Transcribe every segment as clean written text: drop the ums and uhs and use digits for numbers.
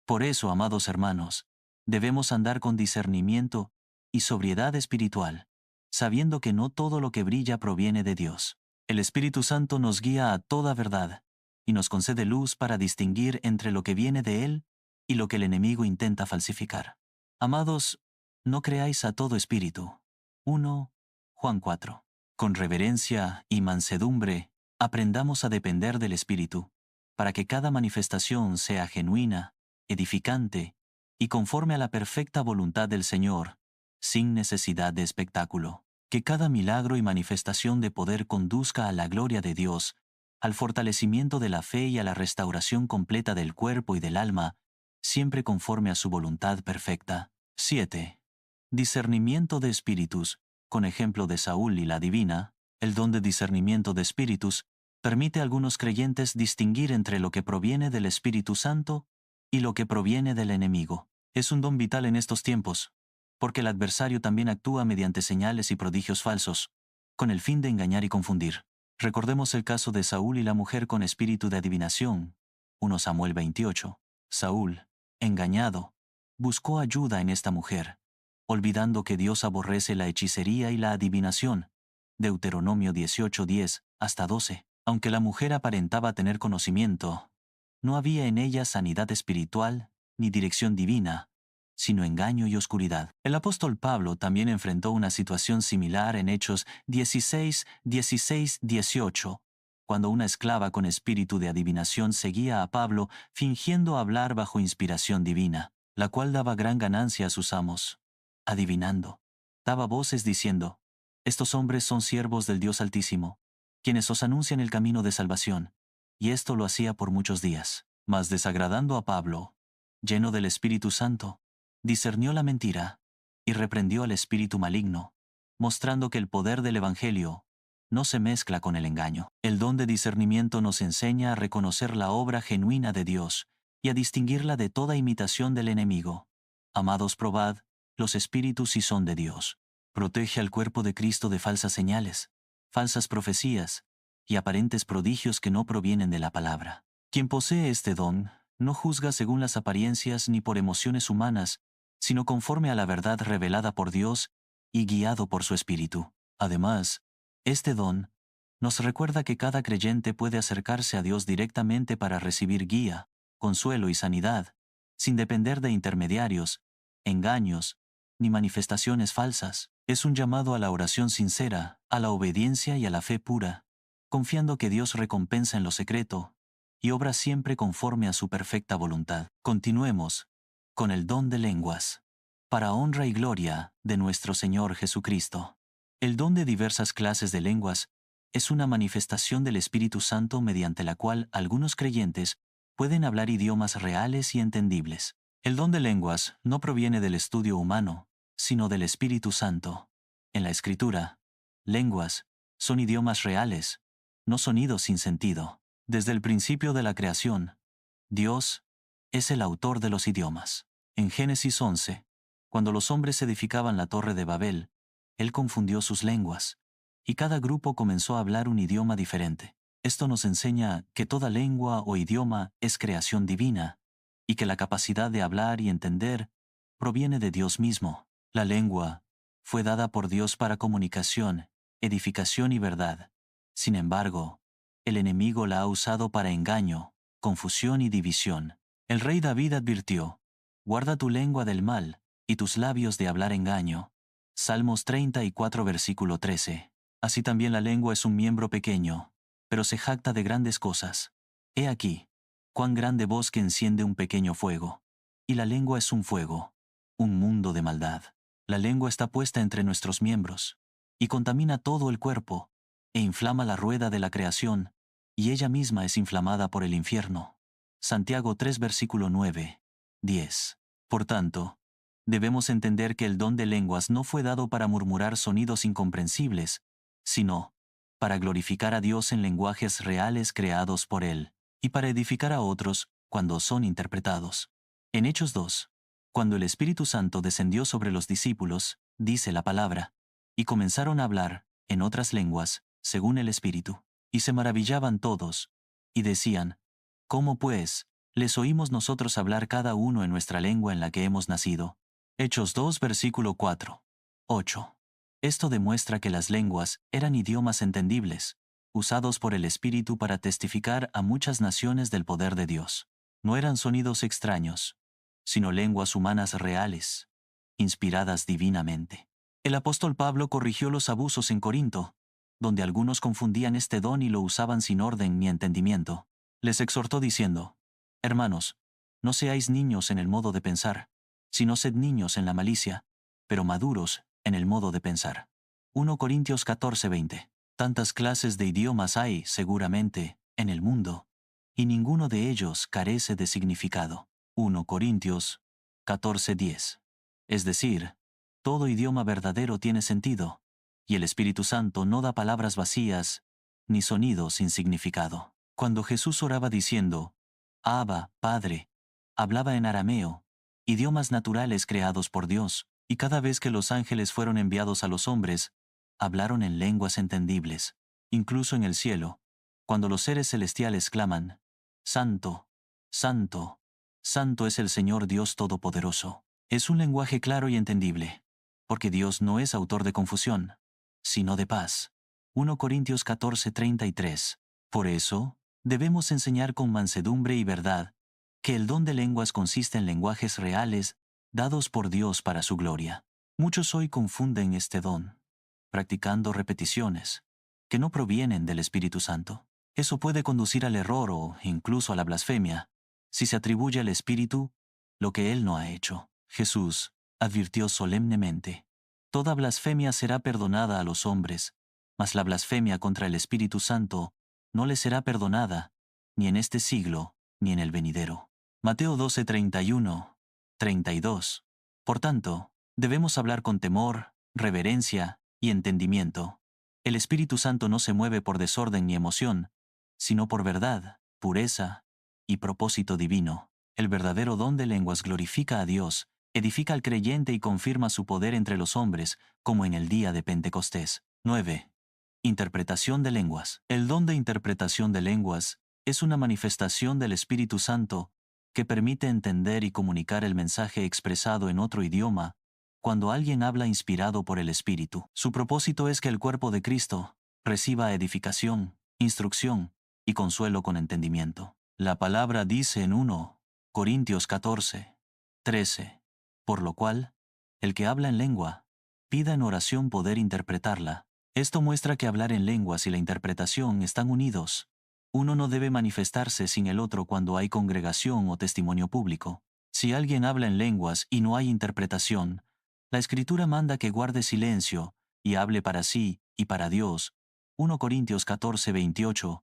Por eso, amados hermanos, debemos andar con discernimiento y sobriedad espiritual, sabiendo que no todo lo que brilla proviene de Dios. El Espíritu Santo nos guía a toda verdad y nos concede luz para distinguir entre lo que viene de Él y lo que el enemigo intenta falsificar. Amados, no creáis a todo espíritu. 1 Juan 4. Con reverencia y mansedumbre, aprendamos a depender del Espíritu, para que cada manifestación sea genuina, edificante y conforme a la perfecta voluntad del Señor, sin necesidad de espectáculo. Que cada milagro y manifestación de poder conduzca a la gloria de Dios, al fortalecimiento de la fe y a la restauración completa del cuerpo y del alma, siempre conforme a su voluntad perfecta. 7. Discernimiento de espíritus. Con ejemplo de Saúl y la divina, el don de discernimiento de espíritus permite a algunos creyentes distinguir entre lo que proviene del Espíritu Santo y lo que proviene del enemigo. Es un don vital en estos tiempos, porque el adversario también actúa mediante señales y prodigios falsos, con el fin de engañar y confundir. Recordemos el caso de Saúl y la mujer con espíritu de adivinación. 1 Samuel 28. Saúl, engañado, buscó ayuda en esta mujer, olvidando que Dios aborrece la hechicería y la adivinación. Deuteronomio 18:10 hasta 12. Aunque la mujer aparentaba tener conocimiento, no había en ella sanidad espiritual ni dirección divina, sino engaño y oscuridad. El apóstol Pablo también enfrentó una situación similar en Hechos 16:18, cuando una esclava con espíritu de adivinación seguía a Pablo fingiendo hablar bajo inspiración divina, la cual daba gran ganancia a sus amos. Adivinando, daba voces diciendo: «Estos hombres son siervos del Dios Altísimo, quienes os anuncian el camino de salvación», y esto lo hacía por muchos días. Mas desagradando a Pablo, lleno del Espíritu Santo, discernió la mentira y reprendió al espíritu maligno, mostrando que el poder del Evangelio no se mezcla con el engaño. El don de discernimiento nos enseña a reconocer la obra genuina de Dios y a distinguirla de toda imitación del enemigo. Amados, probad los espíritus si son de Dios. Protege al cuerpo de Cristo de falsas señales, falsas profecías y aparentes prodigios que no provienen de la palabra. Quien posee este don no juzga según las apariencias ni por emociones humanas, sino conforme a la verdad revelada por Dios y guiado por su Espíritu. Además, este don nos recuerda que cada creyente puede acercarse a Dios directamente para recibir guía, consuelo y sanidad, sin depender de intermediarios, engaños, ni manifestaciones falsas. Es un llamado a la oración sincera, a la obediencia y a la fe pura, confiando que Dios recompensa en lo secreto y obra siempre conforme a su perfecta voluntad. Continuemos con el don de lenguas, para honra y gloria de nuestro Señor Jesucristo. El don de diversas clases de lenguas es una manifestación del Espíritu Santo mediante la cual algunos creyentes pueden hablar idiomas reales y entendibles. El don de lenguas no proviene del estudio humano, sino del Espíritu Santo. En la Escritura, lenguas son idiomas reales, no sonidos sin sentido. Desde el principio de la creación, Dios es el autor de los idiomas. En Génesis 11, cuando los hombres edificaban la torre de Babel, Él confundió sus lenguas, y cada grupo comenzó a hablar un idioma diferente. Esto nos enseña que toda lengua o idioma es creación divina, y que la capacidad de hablar y entender proviene de Dios mismo. La lengua fue dada por Dios para comunicación, edificación y verdad. Sin embargo, el enemigo la ha usado para engaño, confusión y división. El rey David advirtió: «Guarda tu lengua del mal y tus labios de hablar engaño». Salmos 34, versículo 13. Así también la lengua es un miembro pequeño, pero se jacta de grandes cosas. He aquí, cuán grande bosque enciende un pequeño fuego. Y la lengua es un fuego, un mundo de maldad. La lengua está puesta entre nuestros miembros, y contamina todo el cuerpo, e inflama la rueda de la creación, y ella misma es inflamada por el infierno. Santiago 3, versículo 9, 10. Por tanto, debemos entender que el don de lenguas no fue dado para murmurar sonidos incomprensibles, sino para glorificar a Dios en lenguajes reales creados por Él, y para edificar a otros cuando son interpretados. En Hechos 2, cuando el Espíritu Santo descendió sobre los discípulos, dice la palabra, y comenzaron a hablar en otras lenguas, según el Espíritu. Y se maravillaban todos, y decían: «¿Cómo pues les oímos nosotros hablar cada uno en nuestra lengua en la que hemos nacido. Hechos 2, versículo 4. 8. Esto demuestra que las lenguas eran idiomas entendibles, usados por el Espíritu para testificar a muchas naciones del poder de Dios. No eran sonidos extraños, sino lenguas humanas reales, inspiradas divinamente. El apóstol Pablo corrigió los abusos en Corinto, donde algunos confundían este don y lo usaban sin orden ni entendimiento. Les exhortó diciendo: Hermanos, no seáis niños en el modo de pensar, sino sed niños en la malicia, pero maduros en el modo de pensar. 1 Corintios 14:20. Tantas clases de idiomas hay, seguramente, en el mundo, y ninguno de ellos carece de significado. 1 Corintios 14:10. Es decir, todo idioma verdadero tiene sentido, y el Espíritu Santo no da palabras vacías ni sonidos sin significado. Cuando Jesús oraba diciendo, Abba, Padre, hablaba en arameo, idiomas naturales creados por Dios, y cada vez que los ángeles fueron enviados a los hombres, hablaron en lenguas entendibles. Incluso en el cielo, cuando los seres celestiales claman, Santo, Santo, Santo es el Señor Dios Todopoderoso. Es un lenguaje claro y entendible, porque Dios no es autor de confusión, sino de paz. 1 Corintios 14:33. Por eso, debemos enseñar con mansedumbre y verdad que el don de lenguas consiste en lenguajes reales dados por Dios para su gloria. Muchos hoy confunden este don, practicando repeticiones que no provienen del Espíritu Santo. Eso puede conducir al error o incluso a la blasfemia, si se atribuye al Espíritu lo que Él no ha hecho. Jesús advirtió solemnemente: toda blasfemia será perdonada a los hombres, mas la blasfemia contra el Espíritu Santo no le será perdonada, ni en este siglo, ni en el venidero. Mateo 12:31, 32. Por tanto, debemos hablar con temor, reverencia y entendimiento. El Espíritu Santo no se mueve por desorden ni emoción, sino por verdad, pureza y propósito divino. El verdadero don de lenguas glorifica a Dios, edifica al creyente y confirma su poder entre los hombres, como en el día de Pentecostés. 9. Interpretación de lenguas. El don de interpretación de lenguas es una manifestación del Espíritu Santo que permite entender y comunicar el mensaje expresado en otro idioma cuando alguien habla inspirado por el Espíritu. Su propósito es que el cuerpo de Cristo reciba edificación, instrucción y consuelo con entendimiento. La palabra dice en 1 Corintios 14:13, por lo cual, el que habla en lengua, pida en oración poder interpretarla. Esto muestra que hablar en lenguas y la interpretación están unidos. Uno no debe manifestarse sin el otro cuando hay congregación o testimonio público. Si alguien habla en lenguas y no hay interpretación, la Escritura manda que guarde silencio y hable para sí y para Dios. 1 Corintios 14:28.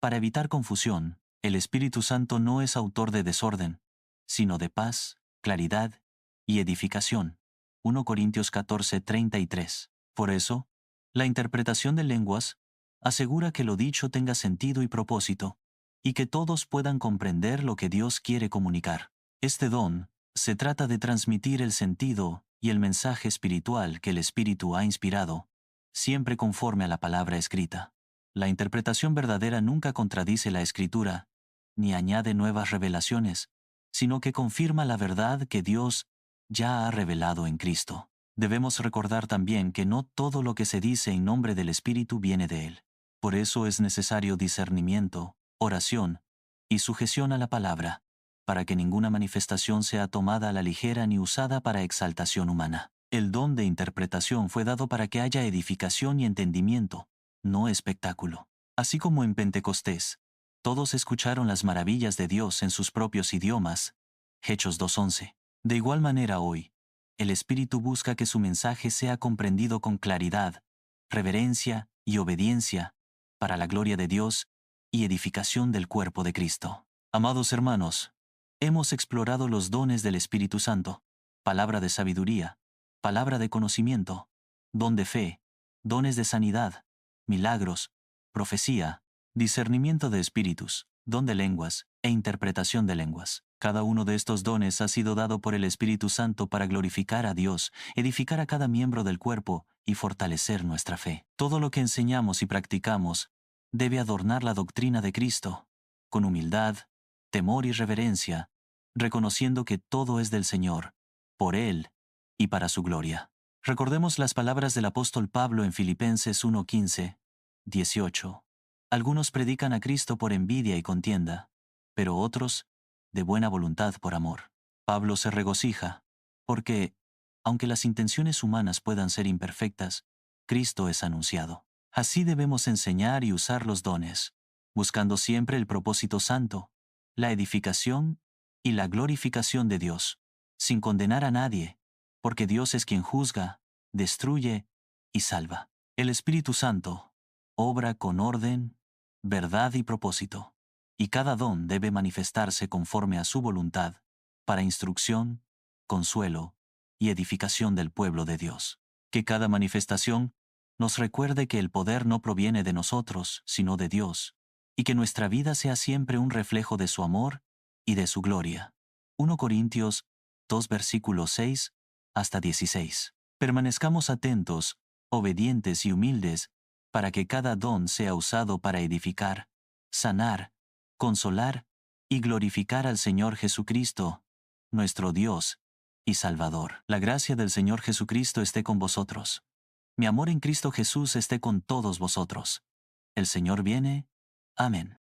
Para evitar confusión, el Espíritu Santo no es autor de desorden, sino de paz, claridad y edificación. 1 Corintios 14:33. Por eso, la interpretación de lenguas asegura que lo dicho tenga sentido y propósito, y que todos puedan comprender lo que Dios quiere comunicar. Este don se trata de transmitir el sentido y el mensaje espiritual que el Espíritu ha inspirado, siempre conforme a la palabra escrita. La interpretación verdadera nunca contradice la Escritura, ni añade nuevas revelaciones, sino que confirma la verdad que Dios ya ha revelado en Cristo. Debemos recordar también que no todo lo que se dice en nombre del Espíritu viene de Él. Por eso es necesario discernimiento, oración y sujeción a la palabra, para que ninguna manifestación sea tomada a la ligera ni usada para exaltación humana. El don de interpretación fue dado para que haya edificación y entendimiento, no espectáculo. Así como en Pentecostés, todos escucharon las maravillas de Dios en sus propios idiomas. Hechos 2:11. De igual manera hoy, el Espíritu busca que su mensaje sea comprendido con claridad, reverencia y obediencia, para la gloria de Dios y edificación del cuerpo de Cristo. Amados hermanos, hemos explorado los dones del Espíritu Santo: palabra de sabiduría, palabra de conocimiento, don de fe, dones de sanidad, milagros, profecía, discernimiento de espíritus, don de lenguas e interpretación de lenguas. Cada uno de estos dones ha sido dado por el Espíritu Santo para glorificar a Dios, edificar a cada miembro del cuerpo y fortalecer nuestra fe. Todo lo que enseñamos y practicamos debe adornar la doctrina de Cristo, con humildad, temor y reverencia, reconociendo que todo es del Señor, por Él y para su gloria. Recordemos las palabras del apóstol Pablo en Filipenses 1:15, 18. Algunos predican a Cristo por envidia y contienda, pero otros de buena voluntad por amor. Pablo se regocija, porque, aunque las intenciones humanas puedan ser imperfectas, Cristo es anunciado. Así debemos enseñar y usar los dones, buscando siempre el propósito santo, la edificación y la glorificación de Dios, sin condenar a nadie, porque Dios es quien juzga, destruye y salva. El Espíritu Santo obra con orden, verdad y propósito, y cada don debe manifestarse conforme a su voluntad, para instrucción, consuelo y edificación del pueblo de Dios. Que cada manifestación nos recuerde que el poder no proviene de nosotros, sino de Dios, y que nuestra vida sea siempre un reflejo de su amor y de su gloria. 1 Corintios 2 versículos 6 hasta 16. Permanezcamos atentos, obedientes y humildes, para que cada don sea usado para edificar, sanar, consolar y glorificar al Señor Jesucristo, nuestro Dios y Salvador. La gracia del Señor Jesucristo esté con vosotros. Mi amor en Cristo Jesús esté con todos vosotros. El Señor viene. Amén.